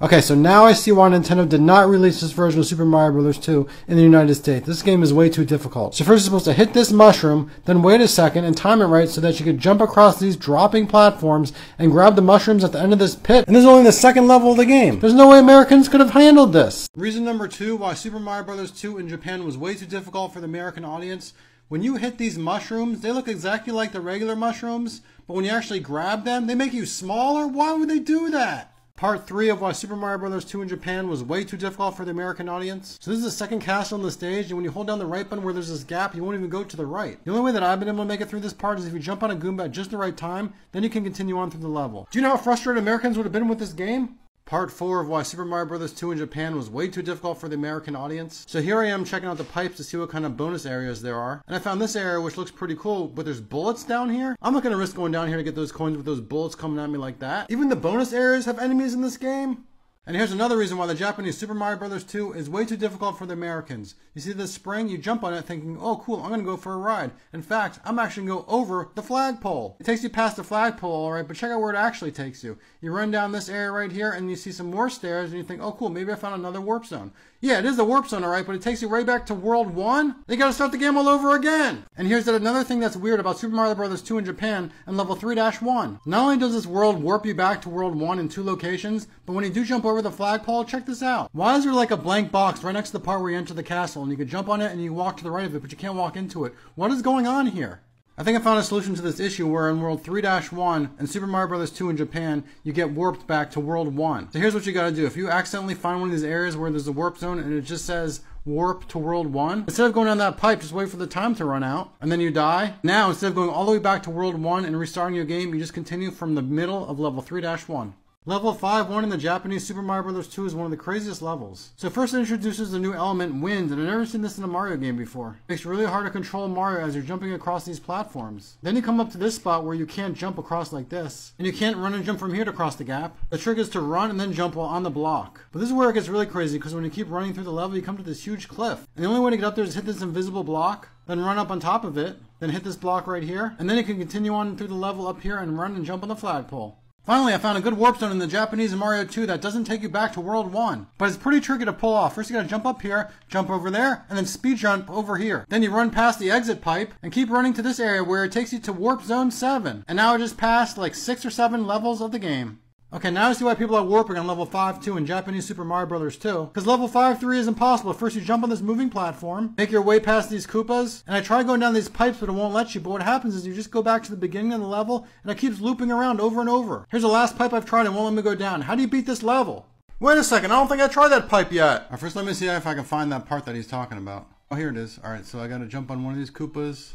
Okay, so now I see why Nintendo did not release this version of Super Mario Bros. 2 in the United States. This game is way too difficult. So first you're supposed to hit this mushroom, then wait a second and time it right so that you could jump across these dropping platforms and grab the mushrooms at the end of this pit. And this is only the second level of the game. There's no way Americans could have handled this. Reason number 2 why Super Mario Bros. 2 in Japan was way too difficult for the American audience. When you hit these mushrooms, they look exactly like the regular mushrooms, but when you actually grab them, they make you smaller. Why would they do that? Part 3 of why Super Mario Bros. 2 in Japan was way too difficult for the American audience. So this is the second castle on the stage, and when you hold down the right button where there's this gap, you won't even go to the right. The only way that I've been able to make it through this part is if you jump on a Goomba at just the right time, then you can continue on through the level. Do you know how frustrated Americans would have been with this game? Part 4 of why Super Mario Bros. 2 in Japan was way too difficult for the American audience. So here I am checking out the pipes to see what kind of bonus areas there are. And I found this area which looks pretty cool, but there's bullets down here. I'm not going to risk going down here to get those coins with those bullets coming at me like that. Even the bonus areas have enemies in this game. And here's another reason why the Japanese Super Mario Bros. 2 is way too difficult for the Americans. You see this spring, you jump on it thinking, oh cool, I'm going to go for a ride. In fact, I'm actually going to go over the flagpole. It takes you past the flagpole, alright, but check out where it actually takes you. You run down this area right here and you see some more stairs and you think, oh cool, maybe I found another warp zone. Yeah, it is the warp zone, alright, but it takes you right back to World 1. You gotta start the game all over again. And here's another thing that's weird about Super Mario Bros. 2 in Japan and level 3-1. Not only does this world warp you back to World 1 in 2 locations, but when you do jump over the flagpole, check this out. Why is there like a blank box right next to the part where you enter the castle and you can jump on it and you walk to the right of it, but you can't walk into it? What is going on here? I think I found a solution to this issue where in World 3-1 and Super Mario Bros. 2 in Japan, you get warped back to World 1. So here's what you gotta do. If you accidentally find one of these areas where there's a warp zone and it just says warp to World 1, instead of going down that pipe, just wait for the time to run out and then you die. Now, instead of going all the way back to World 1 and restarting your game, you just continue from the middle of level 3-1. Level 5-1 in the Japanese Super Mario Bros. 2 is one of the craziest levels. So first it introduces the new element, wind, and I've never seen this in a Mario game before. It makes it really hard to control Mario as you're jumping across these platforms. Then you come up to this spot where you can't jump across like this. And you can't run and jump from here to cross the gap. The trick is to run and then jump while on the block. But this is where it gets really crazy because when you keep running through the level, you come to this huge cliff. And the only way to get up there is hit this invisible block, then run up on top of it, then hit this block right here, and then you can continue on through the level up here and run and jump on the flagpole. Finally, I found a good warp zone in the Japanese Mario 2 that doesn't take you back to World 1. But it's pretty tricky to pull off. First you gotta jump up here, jump over there, and then speed jump over here. Then you run past the exit pipe and keep running to this area where it takes you to Warp Zone 7. And now I just passed like 6 or 7 levels of the game. Okay, now I see why people are warping on level 5-2 in Japanese Super Mario Bros. 2. Because level 5-3 is impossible. First you jump on this moving platform, make your way past these Koopas, and I try going down these pipes but it won't let you. But what happens is you just go back to the beginning of the level and it keeps looping around over and over. Here's the last pipe I've tried and won't let me go down. How do you beat this level? Wait a second, I don't think I tried that pipe yet. Alright, first let me see if I can find that part that he's talking about. Oh, here it is. Alright, so I gotta jump on one of these Koopas.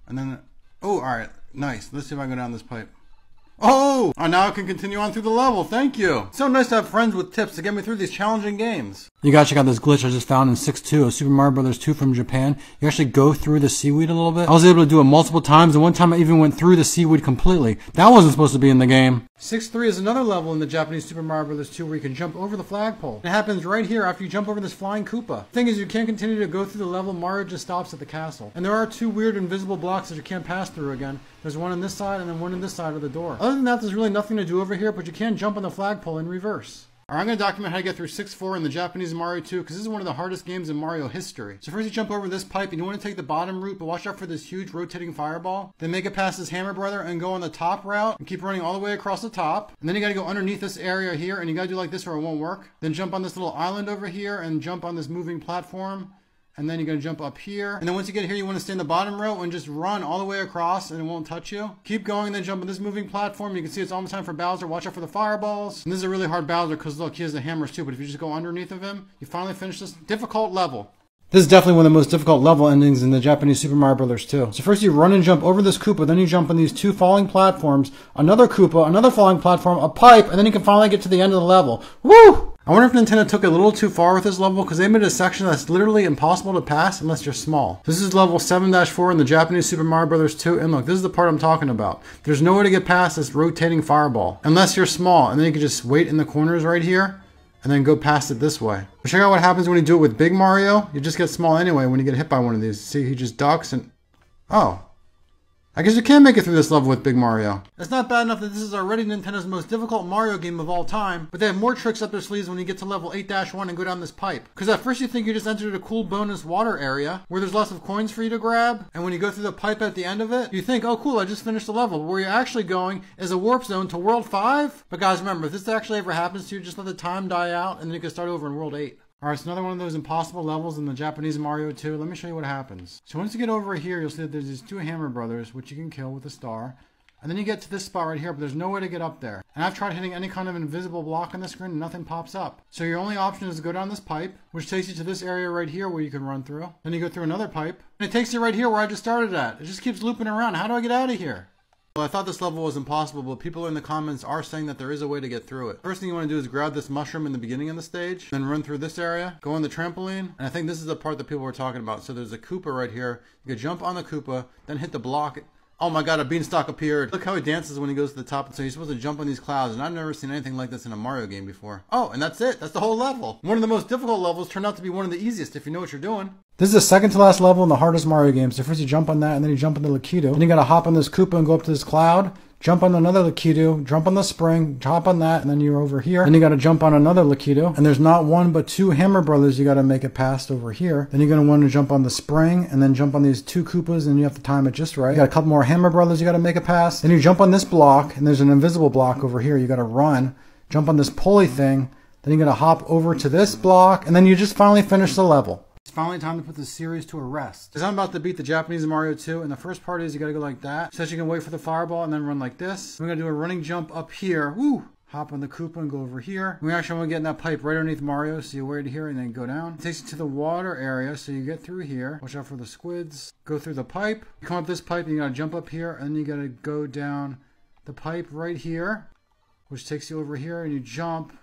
And then, oh, alright, nice. Let's see if I can go down this pipe. Oh! Now I can continue on through the level, thank you! It's so nice to have friends with tips to get me through these challenging games. You gotta check out this glitch I just found in 6.2 of Super Mario Bros. 2 from Japan. You actually go through the seaweed a little bit. I was able to do it multiple times, and one time I even went through the seaweed completely. That wasn't supposed to be in the game. 6.3 is another level in the Japanese Super Mario Bros. 2 where you can jump over the flagpole. It happens right here after you jump over this flying Koopa. The thing is, you can't continue to go through the level, Mario just stops at the castle. And there are 2 weird invisible blocks that you can't pass through again. There's one on this side and then one on this side of the door. Other than that, there's really nothing to do over here, but you can jump on the flagpole in reverse. Alright, I'm going to document how to get through 6.4 in the Japanese Mario 2 because this is one of the hardest games in Mario history. So first you jump over this pipe and you want to take the bottom route, but watch out for this huge rotating fireball. Then make it past this hammer brother and go on the top route and keep running all the way across the top. And then you got to go underneath this area here and you got to do like this or it won't work. Then jump on this little island over here and jump on this moving platform. And then you're going to jump up here. And then once you get here, you want to stay in the bottom row and just run all the way across and it won't touch you. Keep going and then jump on this moving platform. You can see it's almost time for Bowser. Watch out for the fireballs. And this is a really hard Bowser because look, he has the hammers too. But if you just go underneath of him, you finally finish this difficult level. This is definitely one of the most difficult level endings in the Japanese Super Mario Bros. 2. So first you run and jump over this Koopa, then you jump on these 2 falling platforms, another Koopa, another falling platform, a pipe, and then you can finally get to the end of the level. Woo! I wonder if Nintendo took it a little too far with this level because they made a section that's literally impossible to pass unless you're small. This is level 7-4 in the Japanese Super Mario Bros. 2, and look, this is the part I'm talking about. There's no way to get past this rotating fireball unless you're small, and then you can just wait in the corners right here and then go past it this way. But check out what happens when you do it with Big Mario. You just get small anyway when you get hit by one of these. See, he just ducks and... Oh. I guess you can make it through this level with Big Mario. It's not bad enough that this is already Nintendo's most difficult Mario game of all time, but they have more tricks up their sleeves when you get to level 8-1 and go down this pipe. Because at first you think you just entered a cool bonus water area where there's lots of coins for you to grab, and when you go through the pipe at the end of it, you think, oh cool, I just finished the level. But where you're actually going is a warp zone to World 5. But guys, remember, if this actually ever happens to you, just let the time die out, and then you can start over in World 8. Alright, so another one of those impossible levels in the Japanese Mario 2. Let me show you what happens. So once you get over here, you'll see that there's these two Hammer Brothers, which you can kill with a star. And then you get to this spot right here, but there's no way to get up there. And I've tried hitting any kind of invisible block on the screen and nothing pops up. So your only option is to go down this pipe, which takes you to this area right here where you can run through. Then you go through another pipe, and it takes you right here where I just started at. It just keeps looping around. How do I get out of here? Well, I thought this level was impossible, but people in the comments are saying that there is a way to get through it. First thing you want to do is grab this mushroom in the beginning of the stage, then run through this area, go on the trampoline, and I think this is the part that people were talking about. So there's a Koopa right here. You can jump on the Koopa, then hit the block. Oh my god, a beanstalk appeared. Look how he dances when he goes to the top. So he's supposed to jump on these clouds, and I've never seen anything like this in a Mario game before. Oh, and that's it. That's the whole level. One of the most difficult levels turned out to be one of the easiest if you know what you're doing. This is the second to last level in the hardest Mario game. So first you jump on that, and then you jump on the Lakitu. Then you gotta hop on this Koopa and go up to this cloud. Jump on another Lakitu, jump on the spring, hop on that, and then you're over here. Then you gotta jump on another Lakitu. And there's not one but two Hammer Brothers you gotta make it past over here. Then you're gonna want to jump on the spring, and then jump on these two Koopas, and you have to time it just right. You got a couple more Hammer Brothers you gotta make it past. Then you jump on this block, and there's an invisible block over here. You gotta run, jump on this pulley thing, then you gotta hop over to this block, and then you just finally finish the level. It's finally time to put this series to a rest. Because I'm about to beat the Japanese Mario 2, and the first part is you gotta go like that, so that you can wait for the fireball and then run like this. We're gonna do a running jump up here. Woo! Hop on the Koopa and go over here. We actually want to get in that pipe right underneath Mario, so you wait here and then go down. It takes you to the water area, so you get through here. Watch out for the squids. Go through the pipe. You come up this pipe, and you gotta jump up here, and then you gotta go down the pipe right here, which takes you over here, and you jump.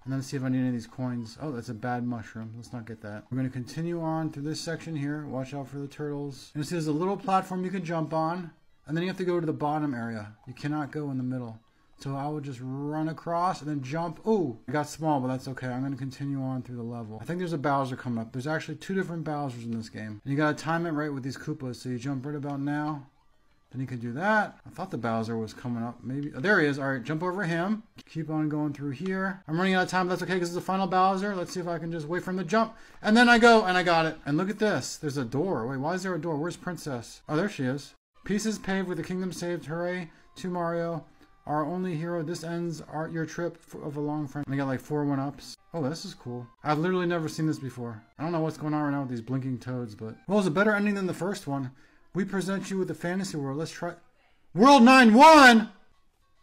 And then see if I need any of these coins. Oh, that's a bad mushroom. Let's not get that. We're going to continue on through this section here. Watch out for the turtles. And you see there's a little platform you can jump on. And then you have to go to the bottom area. You cannot go in the middle. So I will just run across and then jump. Ooh, I got small, but that's okay. I'm going to continue on through the level. I think there's a Bowser coming up. There's actually two different Bowsers in this game. And you got to time it right with these Koopas. So you jump right about now. Then you can do that. I thought the Bowser was coming up. Maybe. Oh, there he is. All right, jump over him. Keep on going through here. I'm running out of time, but that's okay because it's the final Bowser. Let's see if I can just wait for him to jump. And then I go, and I got it. And look at this. There's a door. Wait, why is there a door? Where's Princess? Oh, there she is. Pieces paved with the kingdom saved. Hooray to Mario, our only hero. This ends your trip of a long friend. And I got like 4 1-ups. Oh, this is cool. I've literally never seen this before. I don't know what's going on right now with these blinking toads, but... Well, it's a better ending than the first one. We present you with the fantasy world. Let's try... World 9-1?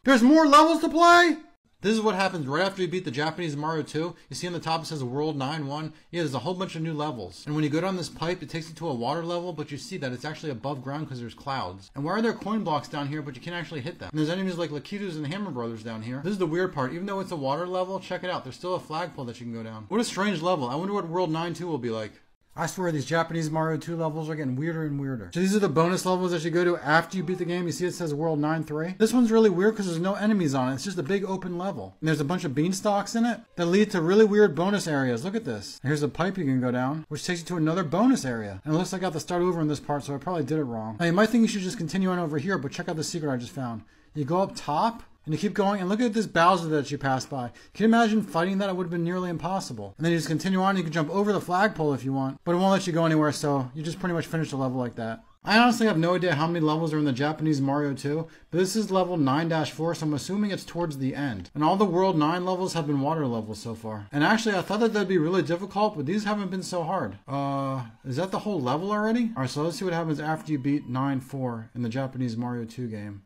There's more levels to play? This is what happens right after you beat the Japanese Mario 2. You see on the top it says World 9-1. Yeah, there's a whole bunch of new levels. And when you go down this pipe, it takes you to a water level, but you see that it's actually above ground because there's clouds. And why are there coin blocks down here, but you can't actually hit them? And there's enemies like Lakitus and Hammer Brothers down here. This is the weird part. Even though it's a water level, check it out. There's still a flagpole that you can go down. What a strange level. I wonder what World 9-2 will be like. I swear these Japanese Mario 2 levels are getting weirder and weirder. So these are the bonus levels that you go to after you beat the game. You see it says World 9-3. This one's really weird because there's no enemies on it. It's just a big open level. And there's a bunch of beanstalks in it that lead to really weird bonus areas. Look at this. Here's a pipe you can go down, which takes you to another bonus area. And it looks like I got to start over in this part, so I probably did it wrong. Now you might think you should just continue on over here, but check out the secret I just found. You go up top, and you keep going, and look at this Bowser that you passed by. Can you imagine fighting that? It would have been nearly impossible. And then you just continue on, you can jump over the flagpole if you want, but it won't let you go anywhere, so you just pretty much finish the level like that. I honestly have no idea how many levels are in the Japanese Mario 2, but this is level 9-4, so I'm assuming it's towards the end. And all the World 9 levels have been water levels so far. And actually, I thought that that'd be really difficult, but these haven't been so hard. Is that the whole level already? Alright, so let's see what happens after you beat 9-4 in the Japanese Mario 2 game.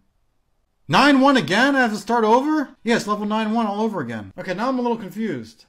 9-1 again? I have to start over? Yes, level 9-1 all over again. Okay, now I'm a little confused.